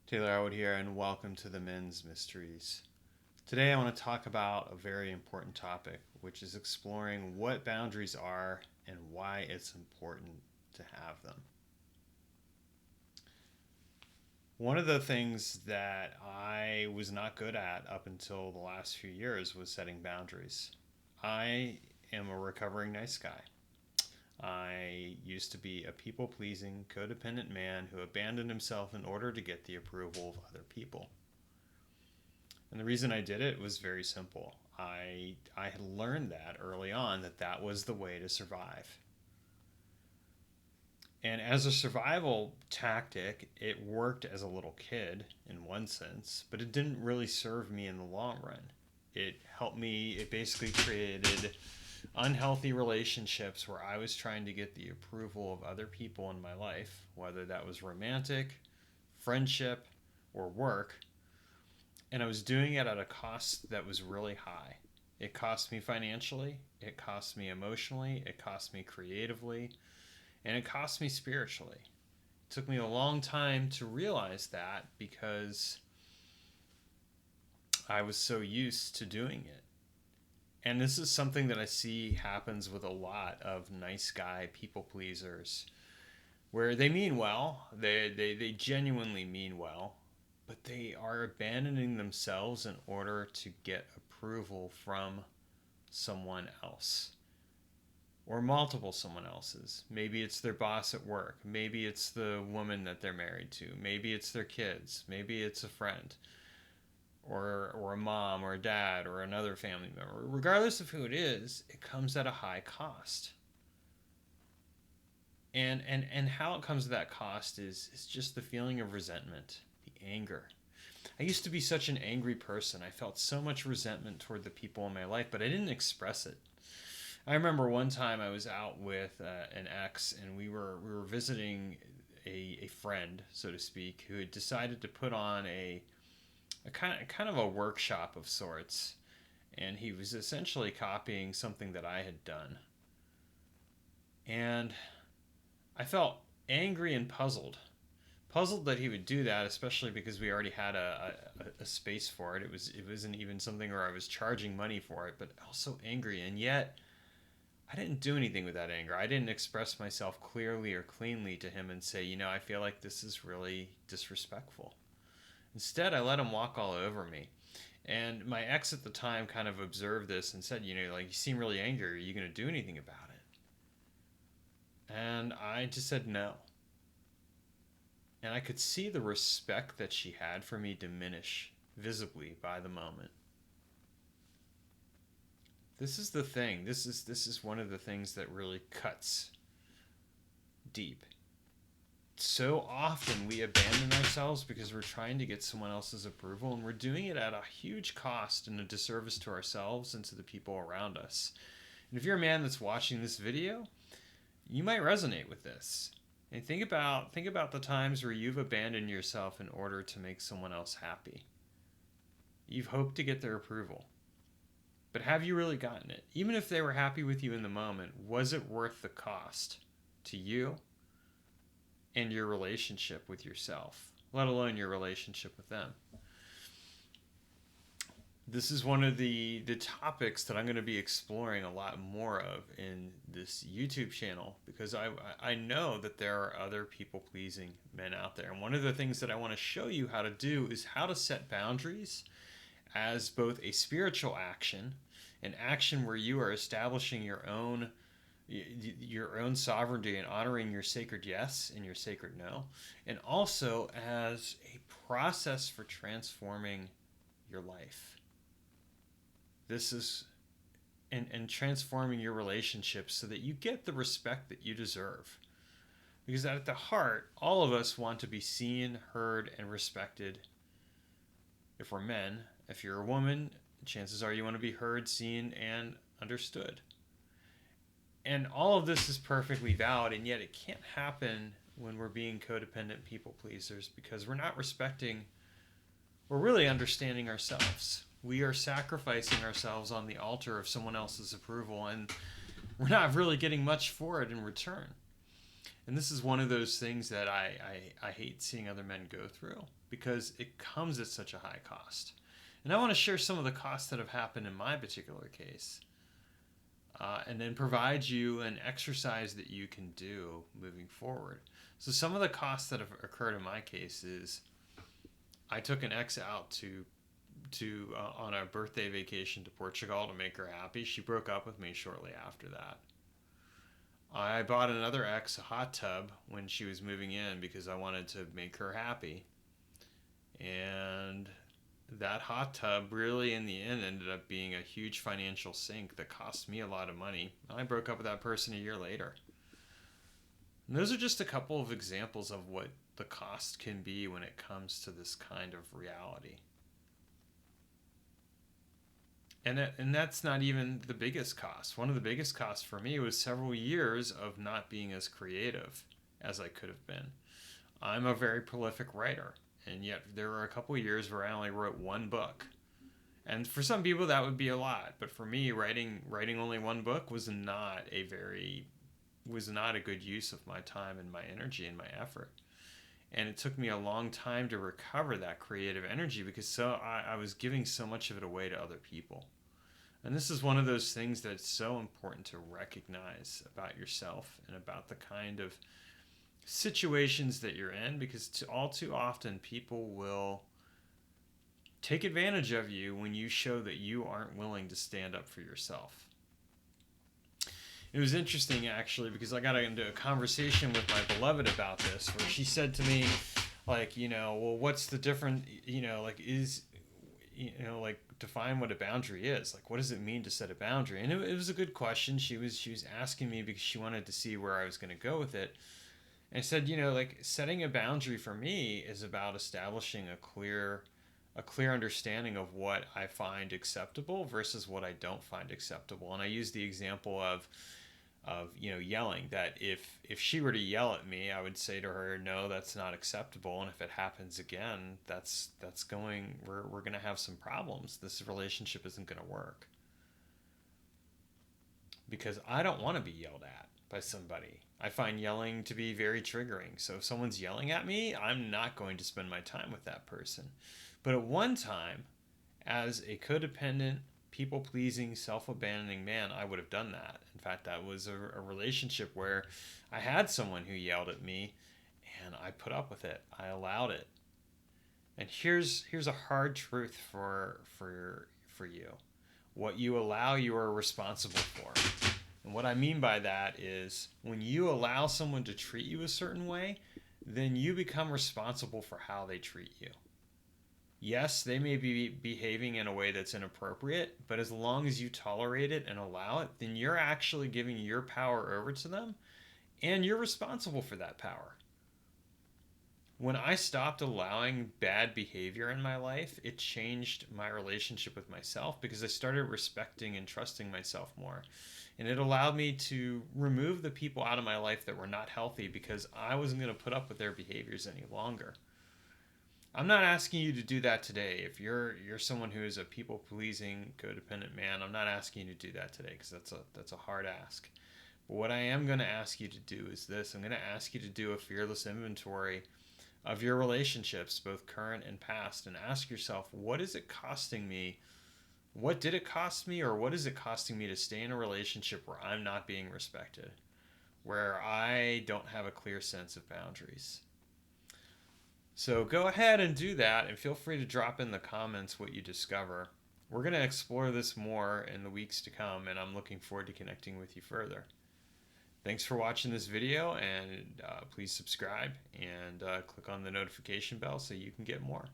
Taylor Atwood here, and welcome to the Men's Mysteries. Today, I want to talk about a very important topic, which is exploring what boundaries are and why it's important to have them. One of the things that I was not good at up until the last few years was setting boundaries. I am a recovering nice guy. I used to be a people pleasing, codependent man who abandoned himself in order to get the approval of other people. And the reason I did it was very simple. I had learned that early on that was the way to survive. And as a survival tactic, it worked as a little kid in one sense, but it didn't really serve me in the long run. It helped me, it basically created unhealthy relationships where I was trying to get the approval of other people in my life, whether that was romantic, friendship, or work. And I was doing it at a cost that was really high. It cost me financially, it cost me emotionally, it cost me creatively, and it cost me spiritually. It took me a long time to realize that because I was so used to doing it. And this is something that I see happens with a lot of nice guy people pleasers, where they mean well, they genuinely mean well, but they are abandoning themselves in order to get approval from someone else or multiple someone else's. Maybe it's their boss at work, maybe it's the woman that they're married to, maybe it's their kids, maybe it's a friend or a mom or a dad or another family member. Regardless of who it is, it comes at a high cost. And how it comes to that cost is just the feeling of resentment, the anger. I used to be such an angry person. I felt so much resentment toward the people in my life, but I didn't express it. I remember one time I was out with an ex, and we were visiting a friend, so to speak, who had decided to put on a kind of a workshop of sorts, and he was essentially copying something that I had done. And I felt angry and puzzled that he would do that, especially because we already had a space for it. It wasn't even something where I was charging money for it, but also angry. And yet I didn't do anything with that anger. I didn't express myself clearly or cleanly to him and say, I feel like this is really disrespectful. Instead, I let him walk all over me. And my ex at the time kind of observed this and said, you seem really angry. Are you going to do anything about it? And I just said no. And I could see the respect that she had for me diminish visibly by the moment. This is the thing. This is one of the things that really cuts deep. So often we abandon ourselves because we're trying to get someone else's approval, and we're doing it at a huge cost and a disservice to ourselves and to the people around us. And if you're a man that's watching this video, you might resonate with this. And think about the times where you've abandoned yourself in order to make someone else happy. You've hoped to get their approval. But have you really gotten it? Even if they were happy with you in the moment, was it worth the cost to you and your relationship with yourself, let alone your relationship with them? This is one of the topics that I'm going to be exploring a lot more of in this YouTube channel, because I know that there are other people-pleasing men out there. And one of the things that I want to show you how to do is how to set boundaries as both a spiritual action, an action where you are establishing your own sovereignty and honoring your sacred yes and your sacred no, and also as a process for transforming your life. This is and transforming your relationships so that you get the respect that you deserve. Because at the heart, all of us want to be seen, heard, and respected. If we're men, if you're a woman, chances are you want to be heard, seen, and understood. And all of this is perfectly valid, and yet it can't happen when we're being codependent people pleasers, because we're not respecting or really understanding ourselves. We are sacrificing ourselves on the altar of someone else's approval, and we're not really getting much for it in return. And this is one of those things that I hate seeing other men go through because it comes at such a high cost. And I want to share some of the costs that have happened in my particular case, and then provide you an exercise that you can do moving forward. So some of the costs that have occurred in my case is I took an ex out to on a birthday vacation to Portugal to make her happy. She broke up with me shortly after that. I bought another ex a hot tub when she was moving in because I wanted to make her happy. And that hot tub really in the end ended up being a huge financial sink that cost me a lot of money. I broke up with that person a year later. And those are just a couple of examples of what the cost can be when it comes to this kind of reality. And that's not even the biggest cost. One of the biggest costs for me was several years of not being as creative as I could have been. I'm a very prolific writer, and yet there were a couple of years where I only wrote one book. And for some people that would be a lot, but for me, writing only one book was not a good use of my time and my energy and my effort. And it took me a long time to recover that creative energy because I was giving so much of it away to other people. And this is one of those things that's so important to recognize about yourself and about the kind of situations that you're in, because all too often people will take advantage of you when you show that you aren't willing to stand up for yourself. It was interesting, actually, because I got into a conversation with my beloved about this, where she said to me, like, well, what's the difference, define what a boundary is. Like, what does it mean to set a boundary? And it was a good question. She was asking me because she wanted to see where I was going to go with it. And I said, setting a boundary for me is about establishing a clear understanding of what I find acceptable versus what I don't find acceptable. And I used the example of yelling, that if she were to yell at me, I would say to her, no, that's not acceptable. And if it happens again, we're going to have some problems. This relationship isn't going to work. Because I don't want to be yelled at by somebody. I find yelling to be very triggering. So if someone's yelling at me, I'm not going to spend my time with that person. But at one time, as a codependent, people-pleasing, self-abandoning man, I would have done that. In fact, that was a relationship where I had someone who yelled at me, and I put up with it. I allowed it. And here's a hard truth for you. What you allow, you are responsible for. And what I mean by that is when you allow someone to treat you a certain way, then you become responsible for how they treat you. Yes, they may be behaving in a way that's inappropriate, but as long as you tolerate it and allow it, then you're actually giving your power over to them, and you're responsible for that power. When I stopped allowing bad behavior in my life, it changed my relationship with myself because I started respecting and trusting myself more. And it allowed me to remove the people out of my life that were not healthy because I wasn't going to put up with their behaviors any longer. I'm not asking you to do that today. If you're someone who is a people-pleasing, codependent man, I'm not asking you to do that today because that's a hard ask. But what I am going to ask you to do is this. I'm going to ask you to do a fearless inventory of your relationships, both current and past, and ask yourself, what is it costing me? What did it cost me, or what is it costing me to stay in a relationship where I'm not being respected, where I don't have a clear sense of boundaries? So go ahead and do that, and feel free to drop in the comments what you discover. We're going to explore this more in the weeks to come, and I'm looking forward to connecting with you further. Thanks for watching this video, and please subscribe and click on the notification bell so you can get more.